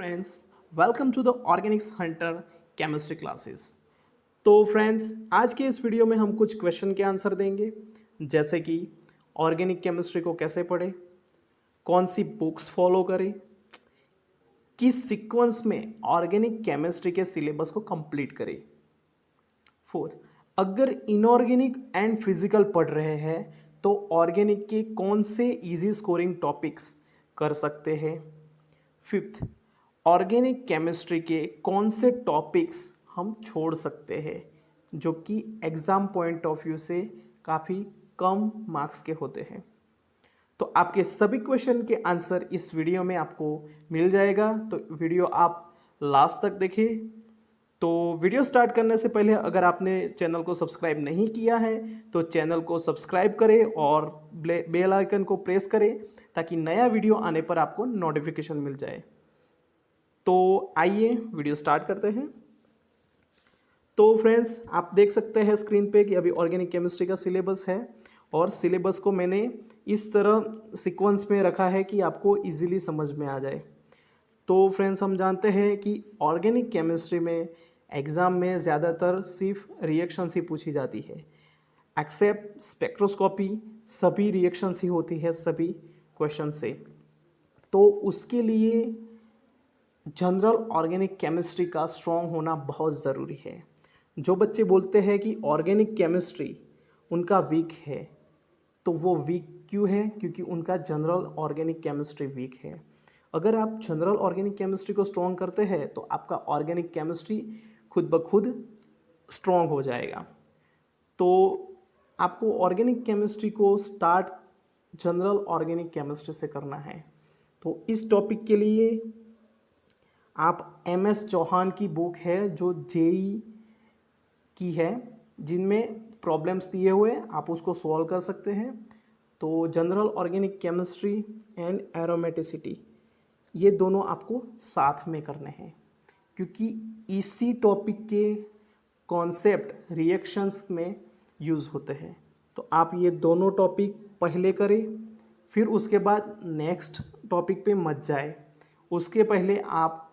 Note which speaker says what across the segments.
Speaker 1: Friends, welcome to the organics hunter chemistry classes. तो friends, आज के इस वीडियो में हम कुछ क्वेश्चन के आंसर देंगे, जैसे कि ऑर्गेनिक केमिस्ट्री को कैसे पढ़ें, कौन सी बुक्स फॉलो करें, किस सीक्वेंस में ऑर्गेनिक केमिस्ट्री के सिलेबस को कंप्लीट करें। फोर्थ, अगर इनऑर्गेनिक एंड फिजिकल पढ़ रहे हैं तो ऑर्गेनिक के कौन से इजी स्कोरिंग टॉपिक्स कर सकते हैं। फिफ्थ, ऑर्गेनिक केमिस्ट्री के कौन से टॉपिक्स हम छोड़ सकते हैं जो कि एग्ज़ाम पॉइंट ऑफ व्यू से काफ़ी कम मार्क्स के होते हैं। तो आपके सभी क्वेश्चन के आंसर इस वीडियो में आपको मिल जाएगा, तो वीडियो आप लास्ट तक देखें। तो वीडियो स्टार्ट करने से पहले अगर आपने चैनल को सब्सक्राइब नहीं किया है तो चैनल को सब्सक्राइब करें और बेल आइकन को प्रेस करें ताकि नया वीडियो आने पर आपको नोटिफिकेशन मिल जाए। तो आइए वीडियो स्टार्ट करते हैं। तो फ्रेंड्स, आप देख सकते हैं स्क्रीन पे कि अभी ऑर्गेनिक केमिस्ट्री का सिलेबस है और सिलेबस को मैंने इस तरह सीक्वेंस में रखा है कि आपको इजीली समझ में आ जाए। तो फ्रेंड्स, हम जानते हैं कि ऑर्गेनिक केमिस्ट्री में एग्ज़ाम में ज़्यादातर सिर्फ रिएक्शंस ही पूछी जाती है, एक्सेप्ट स्पेक्ट्रोस्कोपी सभी रिएक्शंस ही होती है सभी क्वेश्चन से। तो उसके लिए जनरल ऑर्गेनिक केमिस्ट्री का स्ट्रॉन्ग होना बहुत ज़रूरी है। जो बच्चे बोलते हैं कि ऑर्गेनिक केमिस्ट्री उनका वीक है, तो वो वीक क्यों है? क्योंकि उनका जनरल ऑर्गेनिक केमिस्ट्री वीक है। अगर आप जनरल ऑर्गेनिक केमिस्ट्री को स्ट्रॉन्ग करते हैं तो आपका ऑर्गेनिक केमिस्ट्री खुद ब खुद स्ट्रॉन्ग हो जाएगा। तो आपको ऑर्गेनिक केमिस्ट्री को स्टार्ट जनरल ऑर्गेनिक केमिस्ट्री से करना है। तो इस टॉपिक के लिए आप MS चौहान की बुक है जो जेई की है, जिनमें प्रॉब्लम्स दिए हुए आप उसको सॉल्व कर सकते हैं। तो general organic chemistry and aromaticity ये दोनों आपको साथ में करने हैं, क्योंकि इसी टॉपिक के कॉन्सेप्ट रिएक्शंस में यूज़ होते हैं। तो आप ये दोनों टॉपिक पहले करें, फिर उसके बाद नेक्स्ट टॉपिक पे मत जाए। उसके पहले आप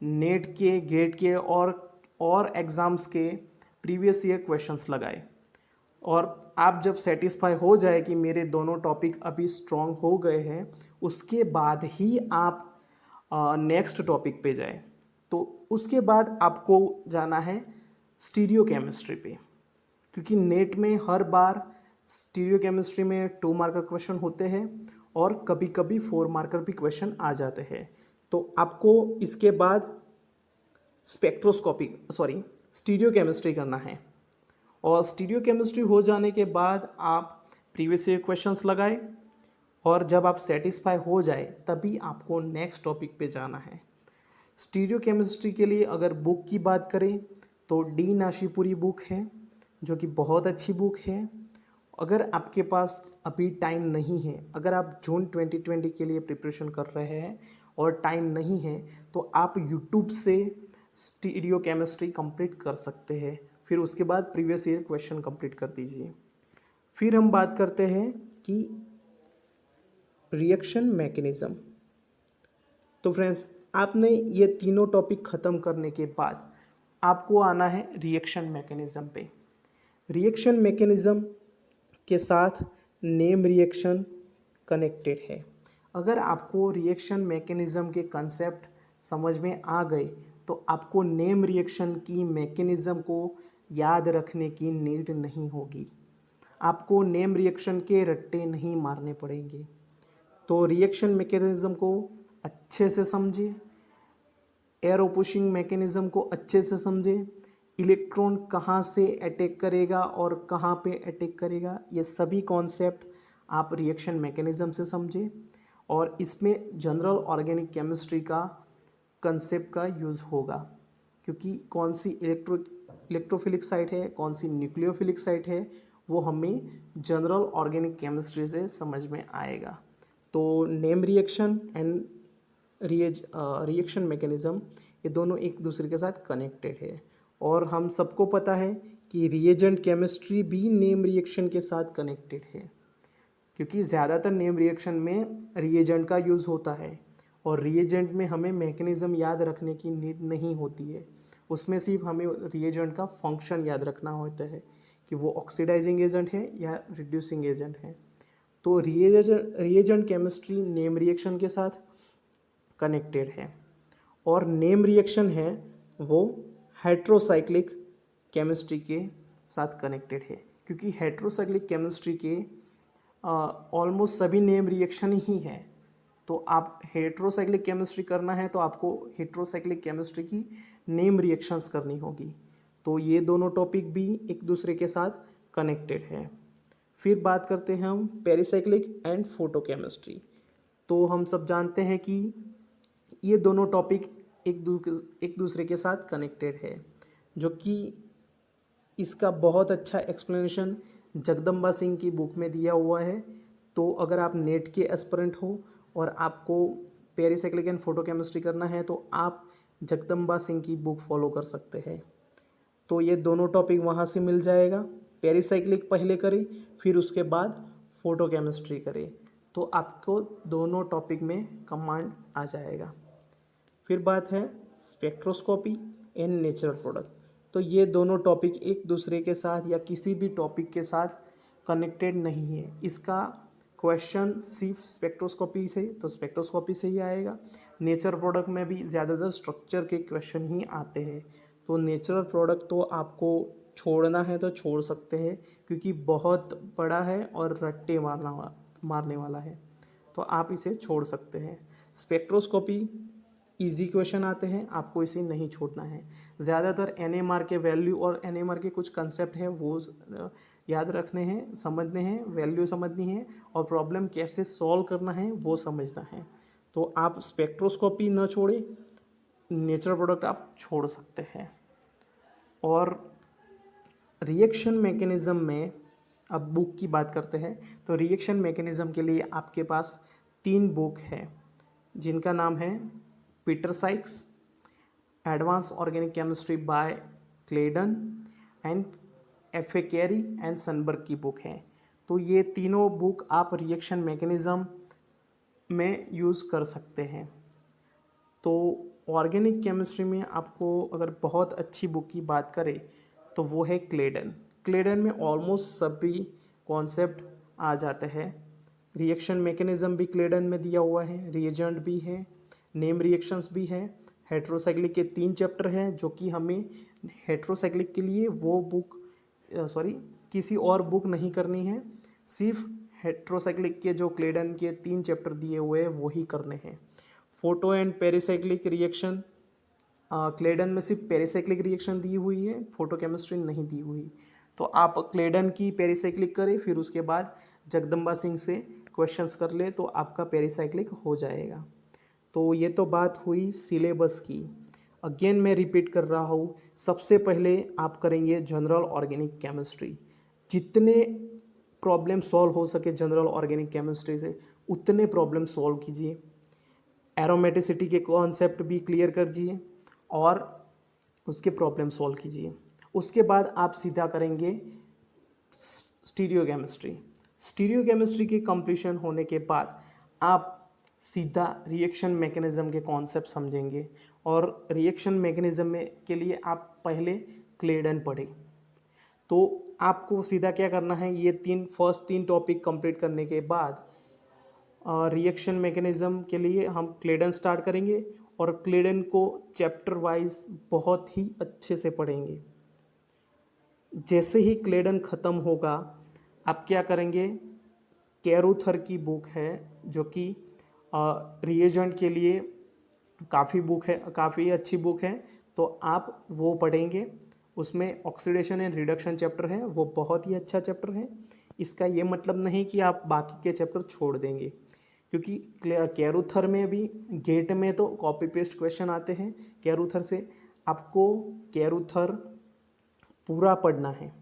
Speaker 1: नेट के, गेट के और एग्ज़ाम्स के प्रीवियस ईयर क्वेश्चंस लगाए, और आप जब सेटिस्फाई हो जाए कि मेरे दोनों टॉपिक अभी स्ट्रॉन्ग हो गए हैं, उसके बाद ही आप नेक्स्ट टॉपिक पे जाए। तो उसके बाद आपको जाना है स्टीरियो केमिस्ट्री पे, क्योंकि नेट में हर बार स्टीरियो केमिस्ट्री में 2 मार्कर क्वेश्चन होते हैं और कभी कभी 4 मार्कर भी क्वेश्चन आ जाते हैं। तो आपको इसके बाद स्टीरियो केमिस्ट्री करना है, और स्टीरियो केमिस्ट्री हो जाने के बाद आप प्रीवियस ईयर क्वेश्चंस लगाए, और जब आप सेटिस्फाई हो जाए तभी आपको नेक्स्ट टॉपिक पे जाना है। स्टीरियो केमिस्ट्री के लिए अगर बुक की बात करें तो डी नाशीपुरी बुक है, जो कि बहुत अच्छी बुक है। अगर आपके पास अभी टाइम नहीं है, अगर आप जून 2020 के लिए प्रिपरेशन कर रहे हैं और टाइम नहीं है, तो आप यूट्यूब से स्टीरियो केमिस्ट्री कंप्लीट कर सकते हैं। फिर उसके बाद प्रीवियस ईयर क्वेश्चन कंप्लीट कर दीजिए। फिर हम बात करते हैं कि रिएक्शन मैकेनिज़्म। तो फ्रेंड्स, आपने ये तीनों टॉपिक ख़त्म करने के बाद आपको आना है रिएक्शन मैकेनिज़्म पे। रिएक्शन मैकेनिज़्म के साथ नेम रिएक्शन कनेक्टेड है। अगर आपको रिएक्शन मैकेनिज़्म के कंसेप्ट समझ में आ गए तो आपको नेम रिएक्शन की मैकेनिज़्म को याद रखने की नीड नहीं होगी, आपको नेम रिएक्शन के रट्टे नहीं मारने पड़ेंगे। तो रिएक्शन मैकेनिज़्म को अच्छे से समझिए, एरो पुशिंग मैकेनिज़्म को अच्छे से समझें, इलेक्ट्रॉन कहाँ से अटैक करेगा और कहाँ पे अटैक करेगा, ये सभी कॉन्सेप्ट आप रिएक्शन मैकेनिज़्म से समझें। और इसमें जनरल ऑर्गेनिक केमिस्ट्री का कंसेप्ट का यूज़ होगा, क्योंकि कौन सी इलेक्ट्रोफिलिक साइट है, कौन सी न्यूक्लियोफिलिक साइट है, वो हमें जनरल ऑर्गेनिक केमिस्ट्री से समझ में आएगा। तो name reaction and reaction mechanism ये दोनों एक दूसरे के साथ कनेक्टेड है, और हम सबको पता है कि रिएजेंट केमिस्ट्री भी नेम रिएक्शन के साथ कनेक्टेड है, क्योंकि ज़्यादातर नेम रिएक्शन में रिएजेंट का यूज़ होता है और रिएजेंट में हमें मैकेनिज़्म याद रखने की नीड नहीं होती है, उसमें सिर्फ हमें रिएजेंट का फंक्शन याद रखना होता है कि वो ऑक्सीडाइजिंग एजेंट है या रिड्यूसिंग एजेंट है। तो रिएजेंट केमिस्ट्री नेम रिएक्शन के साथ कनेक्टेड है, और नेम रिएक्शन है वो हेट्रोसाइक्लिक केमिस्ट्री के साथ कनेक्टेड है, क्योंकि हेट्रोसाइक्लिक केमिस्ट्री के ऑलमोस्ट सभी नेम रिएक्शन ही हैं। तो आप हेट्रोसाइक्लिक केमिस्ट्री करना है तो आपको हेट्रोसाइक्लिक केमिस्ट्री की नेम रिएक्शंस करनी होगी। तो ये दोनों टॉपिक भी एक दूसरे के साथ कनेक्टेड है। फिर बात करते हैं हम पेरिसाइक्लिक एंड फोटोकेमिस्ट्री। तो हम सब जानते हैं कि ये दोनों टॉपिक एक दूसरे के साथ कनेक्टेड है, जो कि इसका बहुत अच्छा एक्सप्लेनेशन जगदम्बा सिंह की बुक में दिया हुआ है। तो अगर आप नेट के एस्पिरेंट हो और आपको पेरिसाइक्लिक एंड फोटोकेमिस्ट्री करना है तो आप जगदम्बा सिंह की बुक फॉलो कर सकते हैं। तो ये दोनों टॉपिक वहाँ से मिल जाएगा। पेरिसाइक्लिक पहले करें, फिर उसके बाद फोटोकेमिस्ट्री करें, तो आपको दोनों टॉपिक में कमांड आ जाएगा। फिर बात है स्पेक्ट्रोस्कोपी एंड नेचुरल प्रोडक्ट। तो ये दोनों टॉपिक एक दूसरे के साथ या किसी भी टॉपिक के साथ कनेक्टेड नहीं है। इसका क्वेश्चन सिर्फ स्पेक्ट्रोस्कोपी से, तो स्पेक्ट्रोस्कोपी से ही आएगा। नेचर प्रोडक्ट में भी ज़्यादातर स्ट्रक्चर के क्वेश्चन ही आते हैं। तो नेचुरल प्रोडक्ट तो आपको छोड़ना है तो छोड़ सकते हैं, क्योंकि बहुत बड़ा है और रट्टे मारने वाला है, तो आप इसे छोड़ सकते हैं। स्पेक्ट्रोस्कोपी इजी क्वेश्चन आते हैं, आपको इसे नहीं छोड़ना है। ज़्यादातर एनएमआर के वैल्यू और एनएमआर के कुछ कंसेप्ट है वो याद रखने हैं, समझने हैं, वैल्यू समझनी है और प्रॉब्लम कैसे सॉल्व करना है वो समझना है। तो आप स्पेक्ट्रोस्कोपी न छोड़ें, नेचुरल प्रोडक्ट आप छोड़ सकते हैं। और रिएक्शन मैकेनिज़्म में अब बुक की बात करते हैं। तो रिएक्शन मैकेनिज़्म के लिए आपके पास 3 बुक है, जिनका नाम है Peter Sykes, advance organic chemistry by Clayden and F A. Carey and Sundberg की बुक है। तो ये तीनों बुक आप रिएक्शन मैकेनिज़्म में यूज़ कर सकते हैं। तो ऑर्गेनिक केमिस्ट्री में आपको अगर बहुत अच्छी बुक की बात करें तो वो है क्लेडन। क्लेडन में ऑलमोस्ट सभी कॉन्सेप्ट आ जाते हैं। रिएक्शन मैकेनिज़्म भी क्लेडन में दिया हुआ है, रिएजेंट भी है, नेम रिएक्शंस भी है। हेट्रोसाइक्लिक के 3 चैप्टर हैं, जो कि हमें हेट्रोसाइक्लिक के लिए वो बुक किसी और बुक नहीं करनी है, सिर्फ हेट्रोसाइक्लिक के जो क्लेडन के 3 चैप्टर दिए हुए हैं वो ही करने हैं। फोटो एंड पेरिसाइक्लिक रिएक्शन, क्लेडन में सिर्फ पेरिसाइक्लिक रिएक्शन दी हुई है, फोटोकेमिस्ट्री नहीं दी हुई। तो आप क्लेडन की पेरिसाइक्लिक करें, फिर उसके बाद जगदम्बा सिंह से क्वेश्चंस कर ले तो आपका पेरिसाइक्लिक हो जाएगा। तो ये तो बात हुई सिलेबस की। अगेन मैं रिपीट कर रहा हूँ, सबसे पहले आप करेंगे जनरल ऑर्गेनिक केमिस्ट्री। जितने प्रॉब्लम सॉल्व हो सके जनरल ऑर्गेनिक केमिस्ट्री से उतने प्रॉब्लम सॉल्व कीजिए। एरोमेटिसिटी के कॉन्सेप्ट भी क्लियर करिए और उसके प्रॉब्लम सॉल्व कीजिए। उसके बाद आप सीधा करेंगे स्टीरियोकेमिस्ट्री। स्टीरियोकेमिस्ट्री के कंप्लीशन होने के बाद आप सीधा रिएक्शन मैकेनिज़्म के कॉन्सेप्ट समझेंगे, और रिएक्शन मैकेनिज़्म में के लिए आप पहले क्लेडन पढ़ें। तो आपको सीधा क्या करना है, ये फर्स्ट 3 टॉपिक कंप्लीट करने के बाद रिएक्शन मैकेनिज़्म के लिए हम क्लेडन स्टार्ट करेंगे और क्लेडन को चैप्टर वाइज बहुत ही अच्छे से पढ़ेंगे। जैसे ही क्लेडन ख़त्म होगा आप क्या करेंगे, कैरुथर की बुक है जो कि रिएजेंट के लिए काफ़ी अच्छी बुक है, तो आप वो पढ़ेंगे। उसमें ऑक्सीडेशन एंड रिडक्शन चैप्टर है, वो बहुत ही अच्छा चैप्टर है। इसका ये मतलब नहीं कि आप बाकी के चैप्टर छोड़ देंगे, क्योंकि कैरुथर में भी गेट में तो कॉपी पेस्ट क्वेश्चन आते हैं कैरुथर से। आपको कैरुथर पूरा पढ़ना है।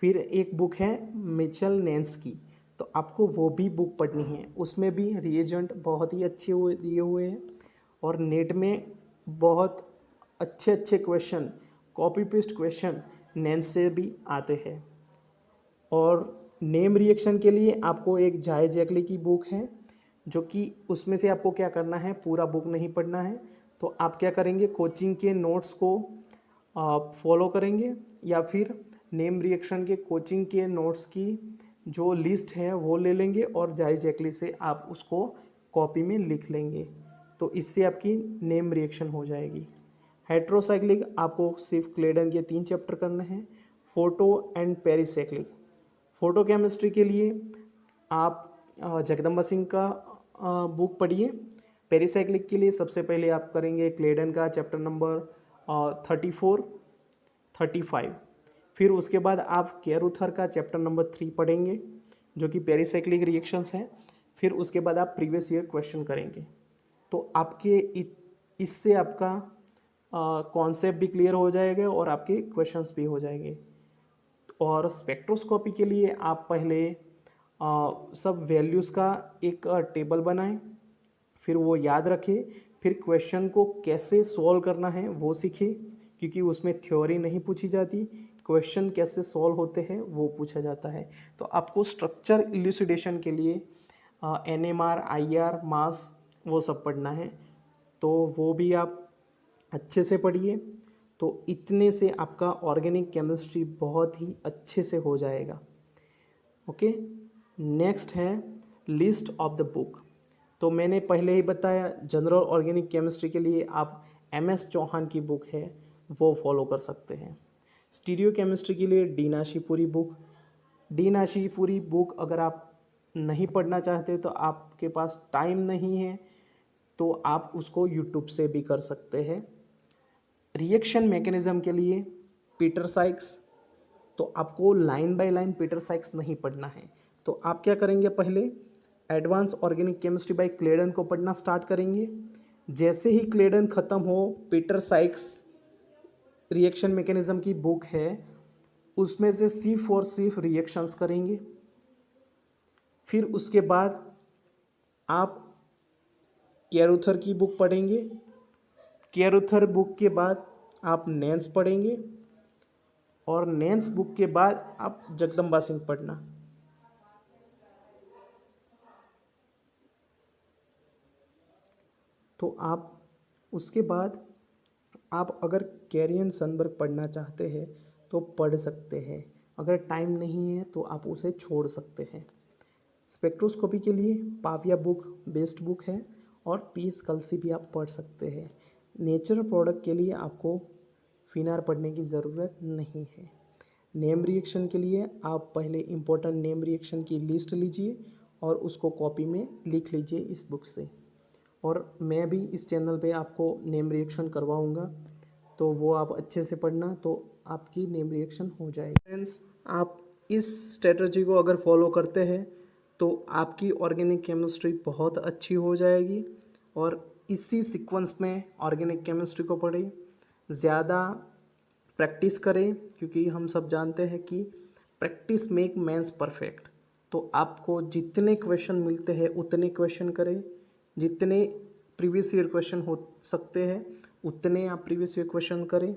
Speaker 1: फिर एक बुक है मिचेल नेंस की, तो आपको वो भी बुक पढ़नी है। उसमें भी रिएजेंट बहुत ही अच्छे दिए हुए हैं और नेट में बहुत अच्छे अच्छे क्वेश्चन, कॉपी पेस्ट क्वेश्चन नेंस से भी आते हैं। और नेम रिएक्शन के लिए आपको एक जाए जैकली की बुक है जो कि उसमें से आपको क्या करना है, पूरा बुक नहीं पढ़ना है। तो आप क्या करेंगे, कोचिंग के नोट्स को फॉलो करेंगे या फिर नेम रिएक्शन के कोचिंग के नोट्स की जो लिस्ट है वो ले लेंगे और जायज़ चेकलिस्ट से आप उसको कॉपी में लिख लेंगे। तो इससे आपकी नेम रिएक्शन हो जाएगी। हेट्रोसाइक्लिक आपको सिर्फ क्लेडन के 3 चैप्टर करने हैं, photo and pericyclic. Photo chemistry के लिए आप जगदम्बा सिंह का बुक पढ़िए। पेरिसाइक्लिक के लिए सबसे पहले आप करेंगे क्लेडन का चैप्टर नंबर 34, 35। फिर उसके बाद आप केरुथर का चैप्टर नंबर 3 पढ़ेंगे जो कि पेरिसाइक्लिक रिएक्शंस हैं। फिर उसके बाद आप प्रीवियस ईयर क्वेश्चन करेंगे। तो आपके इससे आपका कॉन्सेप्ट भी क्लियर हो जाएगा और आपके क्वेश्चंस भी हो जाएंगे। और स्पेक्ट्रोस्कोपी के लिए आप पहले सब वैल्यूज़ का एक टेबल बनाएं, फिर वो याद रखें, फिर क्वेश्चन को कैसे सॉल्व करना है वो सीखें, क्योंकि उसमें थ्योरी नहीं पूछी जाती, क्वेश्चन कैसे सॉल्व होते हैं वो पूछा जाता है। तो आपको स्ट्रक्चर इल्यूसिडेशन के लिए NMR, IR, मास वो सब पढ़ना है, तो वो भी आप अच्छे से पढ़िए। तो इतने से आपका ऑर्गेनिक केमिस्ट्री बहुत ही अच्छे से हो जाएगा। ओके, नेक्स्ट है लिस्ट ऑफ द बुक। तो मैंने पहले ही बताया, जनरल ऑर्गेनिक केमिस्ट्री के लिए आप MS चौहान की बुक है वो फॉलो कर सकते हैं। स्टीरियो केमिस्ट्री के लिए डी नाशीपुरी बुक अगर आप नहीं पढ़ना चाहते तो आपके पास टाइम नहीं है तो आप उसको यूट्यूब से भी कर सकते हैं। रिएक्शन मैकेनिज्म के लिए पीटर साइक्स, तो आपको line by line Peter Sikes नहीं पढ़ना है। तो आप क्या करेंगे, पहले एडवांस ऑर्गेनिक केमिस्ट्री बाय क्लेडन को पढ़ना स्टार्ट करेंगे। जैसे ही क्लेडन ख़त्म हो, पीटर साइक्स रिएक्शन मैकेनिज्म की बुक है उसमें से सिर्फ और सिर्फ रिएक्शंस करेंगे। फिर उसके बाद आप केरुथर की बुक पढ़ेंगे। केरुथर बुक के बाद आप नेंस पढ़ेंगे और नेंस बुक के बाद आप जगदम्बा सिंह पढ़ना। तो आप उसके बाद आप अगर कैरियन सनबर्ग पढ़ना चाहते हैं तो पढ़ सकते हैं, अगर टाइम नहीं है तो आप उसे छोड़ सकते हैं। स्पेक्ट्रोस्कोपी के लिए पाविया बुक बेस्ट बुक है और PS कलसी भी आप पढ़ सकते हैं। नेचर प्रोडक्ट के लिए आपको फिनार पढ़ने की ज़रूरत नहीं है। नेम रिएक्शन के लिए आप पहले इम्पोर्टेंट नेम रिएक्शन की लिस्ट लीजिए और उसको कॉपी में लिख लीजिए इस बुक से। और मैं भी इस चैनल पे आपको नेम रिएक्शन करवाऊँगा, तो वो आप अच्छे से पढ़ना, तो आपकी नेम रिएक्शन हो जाएगी। फ्रेंड्स, आप इस स्ट्रेटजी को अगर फॉलो करते हैं तो आपकी ऑर्गेनिक केमिस्ट्री बहुत अच्छी हो जाएगी। और इसी सीक्वेंस में ऑर्गेनिक केमिस्ट्री को पढ़ें, ज़्यादा प्रैक्टिस करें, क्योंकि हम सब जानते हैं कि प्रैक्टिस मेक मैन्स परफेक्ट। तो आपको जितने क्वेश्चन मिलते हैं उतने क्वेश्चन करें, जितने प्रीवियस ईयर क्वेश्चन हो सकते हैं उतने आप प्रीवियस ईयर क्वेश्चन करें।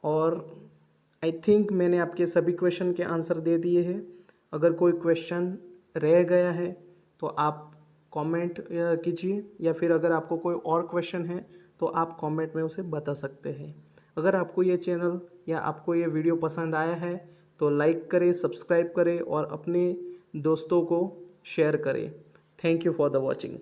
Speaker 1: और आई थिंक मैंने आपके सभी क्वेश्चन के आंसर दे दिए हैं। अगर कोई क्वेश्चन रह गया है तो आप कमेंट कीजिए, या फिर अगर आपको कोई और क्वेश्चन है तो आप कमेंट में उसे बता सकते हैं। अगर आपको ये चैनल या आपको ये वीडियो पसंद आया है तो लाइक करें, सब्सक्राइब करें और अपने दोस्तों को शेयर करें। Thank you for the watching.